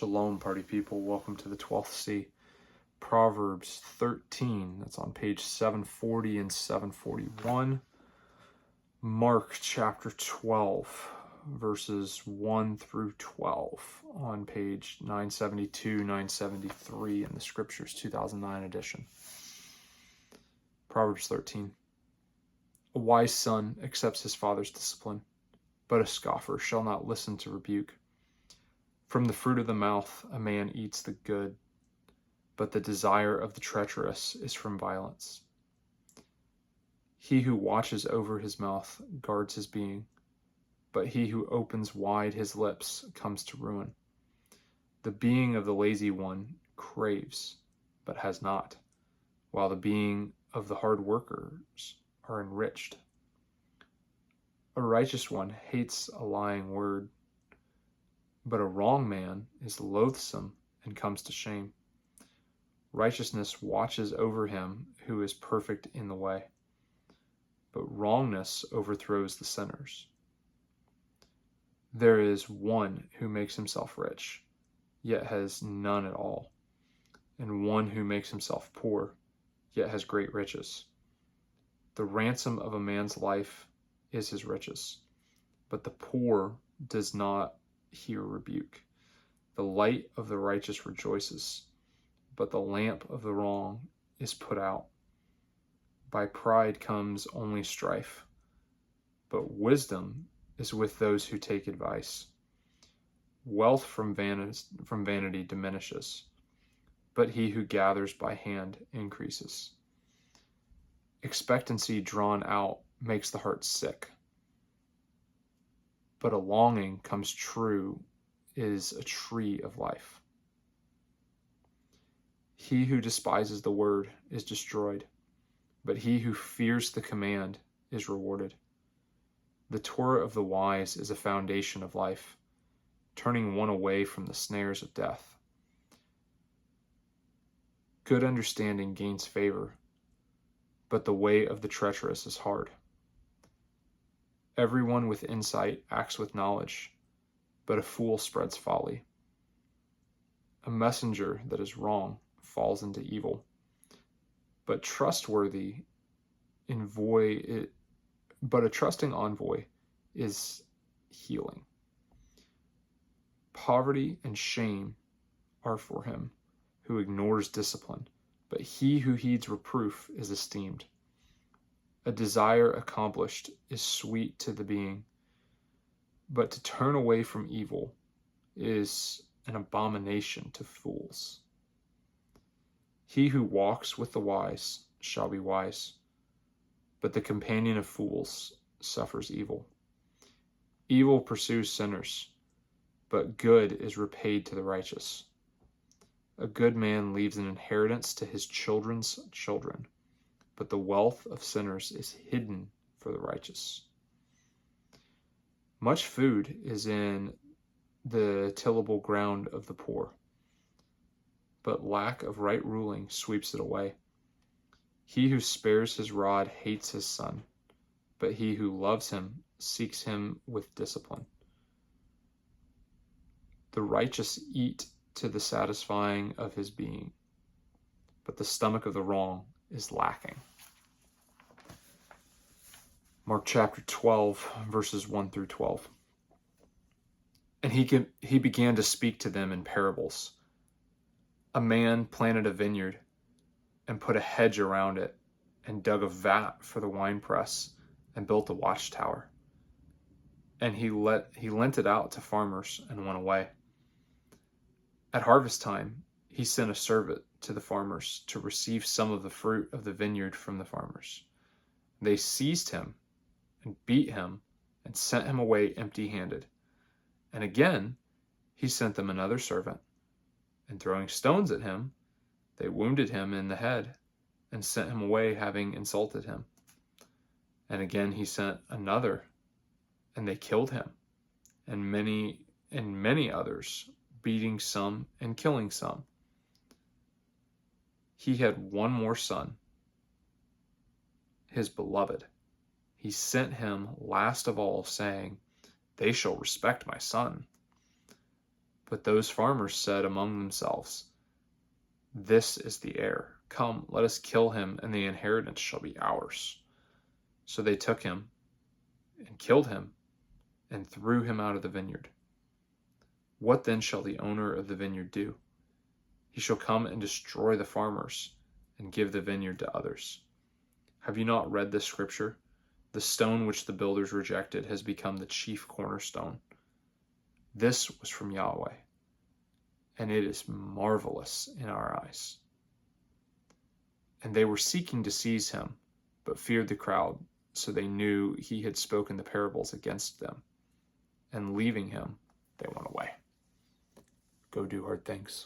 Shalom, party people. Welcome to the 12th C. Proverbs 13. That's on page 740 and 741. Mark Chapter 12, verses 1 through 12 on page 972, 973 in the Scriptures 2009 edition. Proverbs 13. A wise son accepts his father's discipline, but a scoffer shall not listen to rebuke. From the fruit of the mouth a man eats the good, but the desire of the treacherous is from violence. He who watches over his mouth guards his being, but he who opens wide his lips comes to ruin. The being of the lazy one craves, but has not, while the being of the hard workers are enriched. A righteous one hates a lying word, but a wrong man is loathsome and comes to shame. Righteousness watches over him who is perfect in the way, but wrongness overthrows the sinners. There is one who makes himself rich, yet has none at all, and one who makes himself poor, yet has great riches. The ransom of a man's life is his riches, but the poor does not hear rebuke. The light of the righteous rejoices, but the lamp of the wrong is put out. By pride comes only strife, but wisdom is with those who take advice. Wealth from vanity diminishes, but he who gathers by hand increases. Expectancy drawn out makes the heart sick, but a longing comes true is a tree of life. He who despises the word is destroyed, but he who fears the command is rewarded. The Torah of the wise is a foundation of life, turning one away from the snares of death. Good understanding gains favor, but the way of the treacherous is hard. Everyone with insight acts with knowledge, but a fool spreads folly. A messenger that is wrong falls into evil, but a trusting envoy is healing. Poverty and shame are for him who ignores discipline, but he who heeds reproof is esteemed. A desire accomplished is sweet to the being, but to turn away from evil is an abomination to fools. He who walks with the wise shall be wise, but the companion of fools suffers evil. Evil pursues sinners, but good is repaid to the righteous. A good man leaves an inheritance to his children's children, but the wealth of sinners is hidden for the righteous. Much food is in the tillable ground of the poor, but lack of right ruling sweeps it away. He who spares his rod hates his son, but he who loves him seeks him with discipline. The righteous eat to the satisfying of his being, but the stomach of the wrong is lacking. Mark chapter 12, verses 1 through 12. And he began to speak to them in parables. A man planted a vineyard and put a hedge around it and dug a vat for the winepress and built a watchtower. And he lent it out to farmers and went away. At harvest time, he sent a servant to the farmers to receive some of the fruit of the vineyard from the farmers. They seized him and beat him and sent him away empty-handed. And again, he sent them another servant, and throwing stones at him, they wounded him in the head and sent him away having insulted him. And again he sent another, and they killed him, and many others, beating some and killing some. He had one more son, his beloved. He sent him last of all, saying, "They shall respect my son." But those farmers said among themselves, 'This is the heir. Come, let us kill him, and the inheritance shall be ours.' So they took him and killed him and threw him out of the vineyard. What then shall the owner of the vineyard do? He shall come and destroy the farmers and give the vineyard to others. Have you not read this scripture? The stone which the builders rejected has become the chief cornerstone. This was from Yahweh, and it is marvelous in our eyes." And they were seeking to seize him, but feared the crowd, so they knew he had spoken the parables against them. And leaving him, they went away. Go do hard things.